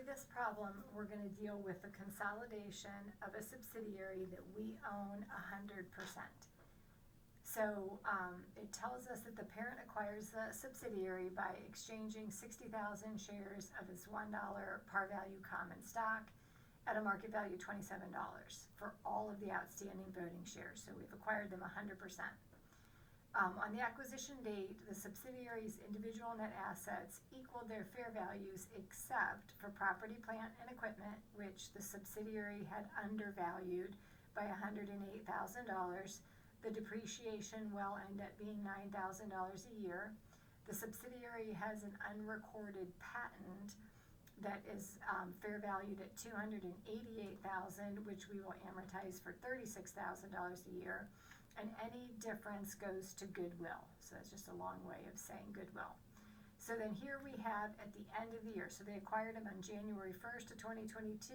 this problem, we're going to deal with the consolidation of a subsidiary that we own 100%. So it tells us that the parent acquires the subsidiary by exchanging 60,000 shares of its $1 par value common stock at a market value of $27 for all of the outstanding voting shares. So we've acquired them 100%. On the acquisition date, the subsidiary's individual net assets equaled their fair values except for property, plant, and equipment, which the subsidiary had undervalued by $108,000. The depreciation will end up being $9,000 a year. The subsidiary has an unrecorded patent that is fair valued at $288,000, which we will amortize for $36,000 a year. And any difference goes to goodwill. So that's just a long way of saying goodwill. So then here we have at the end of the year. So they acquired them on January 1st of 2022.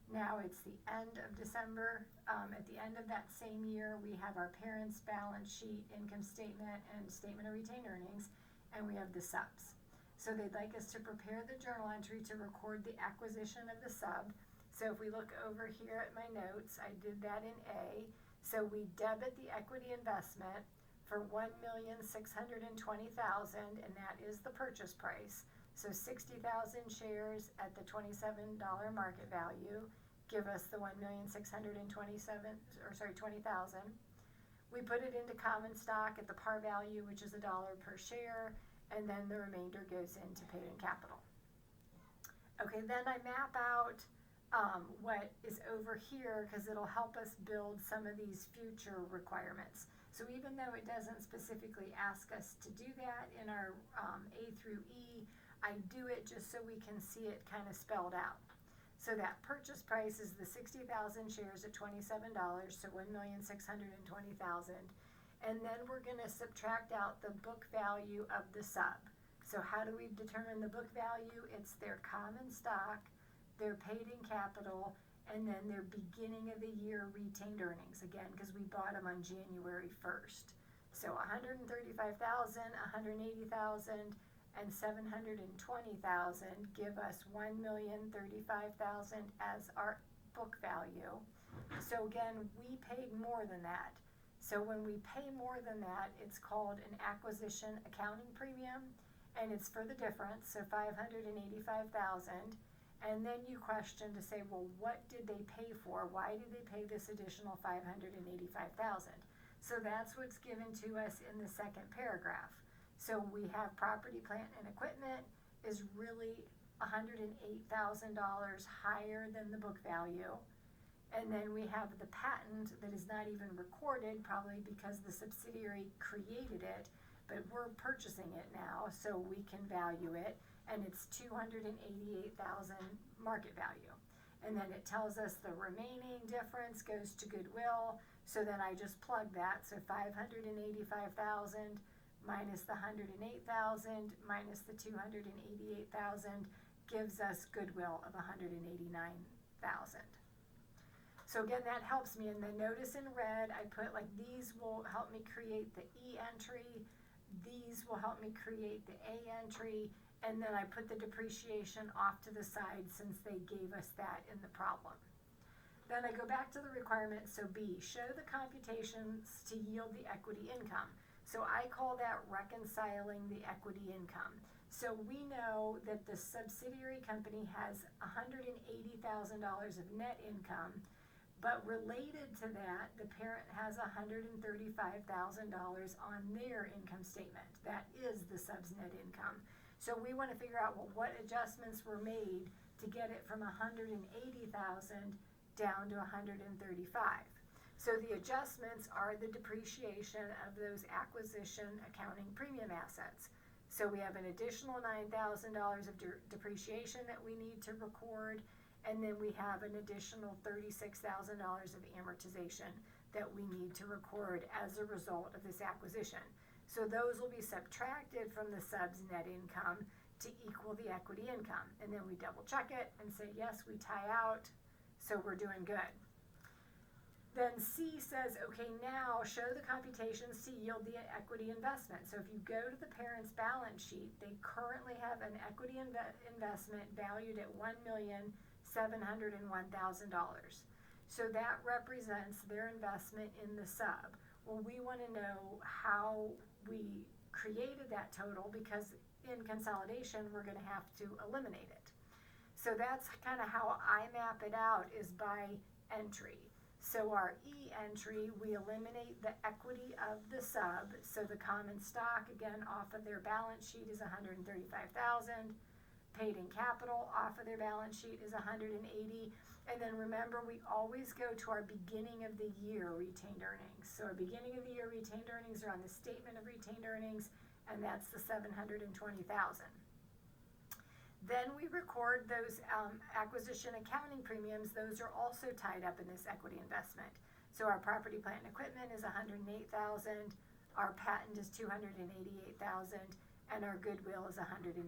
Now it's the end of December. At the end of that same year, we have our parents' balance sheet, income statement, and statement of retained earnings, and we have the subs. So they'd like us to prepare the journal entry to record the acquisition of the sub. So if we look over here at my notes, I did that in A. So we debit the equity investment for $1,620,000, and that is the purchase price. So 60,000 shares at the $27 market value give us the $1,620,000. We put it into common stock at the par value, which is $1 per share, and then the remainder goes into paid-in capital. Okay, then I map out what is over here because it'll help us build some of these future requirements. So even though it doesn't specifically ask us to do that in our A through E, I do it just so we can see it kind of spelled out. So that purchase price is the 60,000 shares at $27, so $1,620,000. And then we're going to subtract out the book value of the sub. So how do we determine the book value? It's their common stock, their paid-in capital, and then their beginning of the year retained earnings, again, because we bought them on January 1st. So $135,000, $180,000, and $720,000 give us $1,035,000 as our book value. So again, we paid more than that. So when we pay more than that, it's called an acquisition accounting premium, and it's for the difference, so $585,000. And then you question to say, well, what did they pay for? Why did they pay this additional $585,000? So that's what's given to us in the second paragraph. So we have property, plant, and equipment is really $108,000 higher than the book value. And then we have the patent that is not even recorded, probably because the subsidiary created it, but we're purchasing it now, so we can value it. And it's $288,000 market value. And then it tells us the remaining difference goes to goodwill. So then I just plug that. So $585,000 minus the $108,000 minus the $288,000 gives us goodwill of $189,000. So again, that helps me. And then notice in red, I put like these will help me create the E entry. These will help me create the A entry. And then I put the depreciation off to the side since they gave us that in the problem. Then I go back to the requirement, so B, show the computations to yield the equity income. So I call that reconciling the equity income. So we know that the subsidiary company has $180,000 of net income, but related to that, the parent has $135,000 on their income statement. That is the sub's net income. So we want to figure out, well, what adjustments were made to get it from $180,000 down to $135,000. So the adjustments are the depreciation of those acquisition accounting premium assets. So we have an additional $9,000 of depreciation that we need to record, and then we have an additional $36,000 of amortization that we need to record as a result of this acquisition. So those will be subtracted from the sub's net income to equal the equity income. And then we double check it and say, yes, we tie out, so we're doing good. Then C says, okay, now show the computations to yield the equity investment. So if you go to the parent's balance sheet, they currently have an equity investment valued at $1,701,000. So that represents their investment in the sub. Well, we want to know how we created that total, because in consolidation, we're going to have to eliminate it. So that's kind of how I map it out, is by entry. So our E entry, we eliminate the equity of the sub. So the common stock, again, off of their balance sheet is $135,000. Paid in capital off of their balance sheet is $180,000. And then remember, we always go to our beginning of the year retained earnings. So our beginning of the year retained earnings are on the statement of retained earnings, and that's the $720,000. Then we record those acquisition accounting premiums. Those are also tied up in this equity investment. So our property, plant, and equipment is $108,000, our patent is $288,000, and our goodwill is $189,000.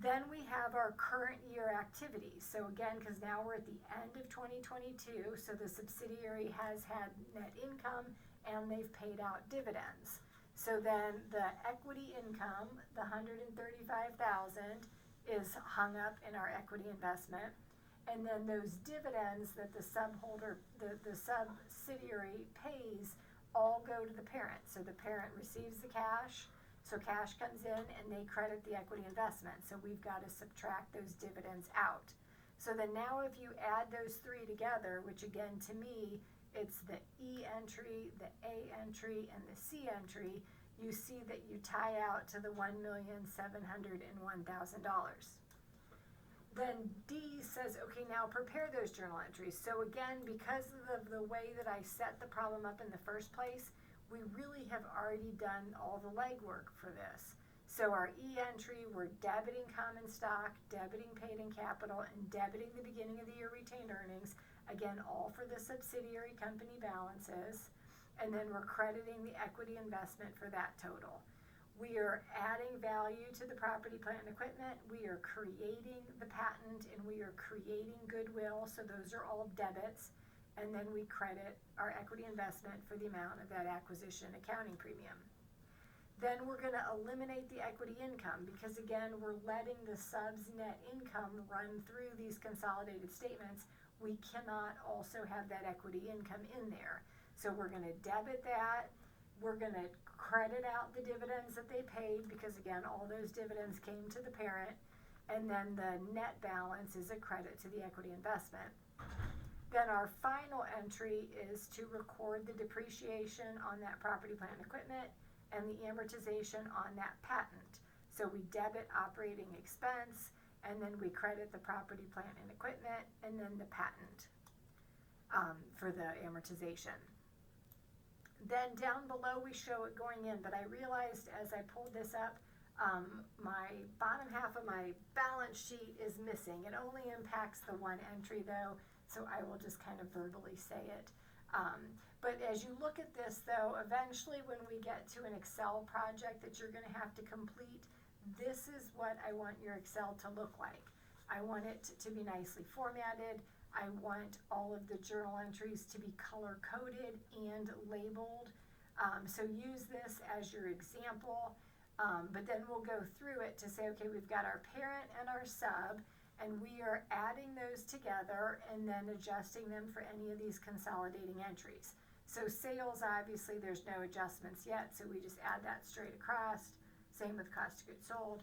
Then we have our current year activities. So again, because now we're at the end of 2022, so the subsidiary has had net income and they've paid out dividends. So then the equity income, the $135,000, is hung up in our equity investment. And then those dividends that the subsidiary pays all go to the parent. So the parent receives the cash, so cash comes in and they credit the equity investment. So we've got to subtract those dividends out. So then now if you add those three together, which again to me, it's the E entry, the A entry, and the C entry, you see that you tie out to the $1,701,000. Then D says, okay, now prepare those journal entries. So again, because of the way that I set the problem up in the first place, we really have already done all the legwork for this. So our E entry, we're debiting common stock, debiting paid in capital, and debiting the beginning of the year retained earnings. Again, all for the subsidiary company balances. And then we're crediting the equity investment for that total. We are adding value to the property, plant, and equipment. We are creating the patent, and we are creating goodwill. So those are all debits. And then we credit our equity investment for the amount of that acquisition accounting premium. Then we're going to eliminate the equity income, because again, we're letting the sub's net income run through these consolidated statements. We cannot also have that equity income in there. So we're going to debit that. We're going to credit out the dividends that they paid, because again, all those dividends came to the parent. And then the net balance is a credit to the equity investment. Then our final entry is to record the depreciation on that property, plant, and equipment, and the amortization on that patent. So we debit operating expense, and then we credit the property, plant, and equipment, and then the patent for the amortization. Then down below we show it going in, but I realized as I pulled this up, my bottom half of my balance sheet is missing. It only impacts the one entry though, so I will just kind of verbally say it. But as you look at this though, eventually when we get to an Excel project that you're going to have to complete, this is what I want your Excel to look like. I want it to be nicely formatted. I want all of the journal entries to be color-coded and labeled. So use this as your example, but then we'll go through it to say, okay, we've got our parent and our sub, and we are adding those together and then adjusting them for any of these consolidating entries. So sales, obviously, there's no adjustments yet, so we just add that straight across. Same with cost of goods sold,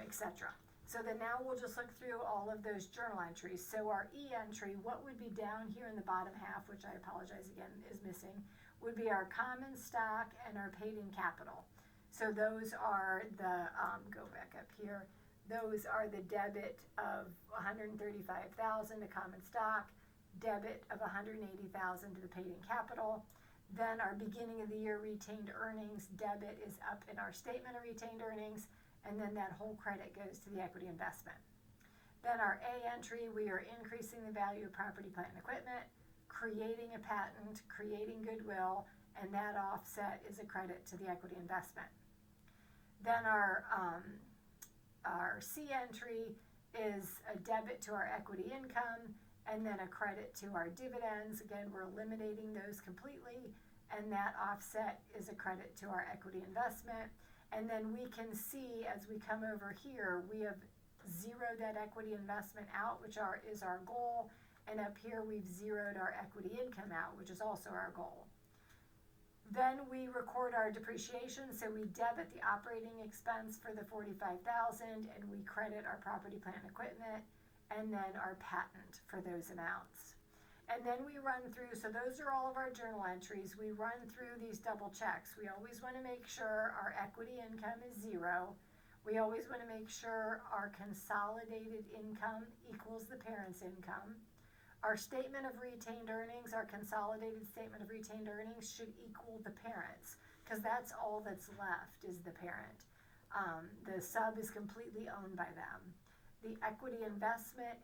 etc. So then now we'll just look through all of those journal entries. So our E entry, what would be down here in the bottom half, which I apologize again is missing, would be our common stock and our paid in capital. So those are the, go back up here, those are the debit of $135,000 to common stock, debit of $180,000 to the paid in capital. Then our beginning of the year retained earnings debit is up in our statement of retained earnings, and then that whole credit goes to the equity investment. Then our A entry, we are increasing the value of property, plant, and equipment, creating a patent, creating goodwill, and that offset is a credit to the equity investment. Then our C entry is a debit to our equity income, and then a credit to our dividends. Again, we're eliminating those completely, and that offset is a credit to our equity investment. And then we can see as we come over here, we have zeroed that equity investment out, which is our goal, and up here we've zeroed our equity income out, which is also our goal. Then we record our depreciation, so we debit the operating expense for the $45,000, and we credit our property, plant, and equipment, and then our patent for those amounts. And then we run through, so those are all of our journal entries. We run through these double checks. We always want to make sure our equity income is zero. We always want to make sure our consolidated income equals the parent's income. Our statement of retained earnings, our consolidated statement of retained earnings should equal the parent's, because that's all that's left is the parent. The sub is completely owned by them. The equity investment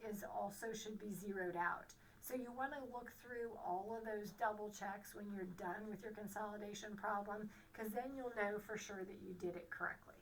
should be zeroed out. So you want to look through all of those double checks when you're done with your consolidation problem, because then you'll know for sure that you did it correctly.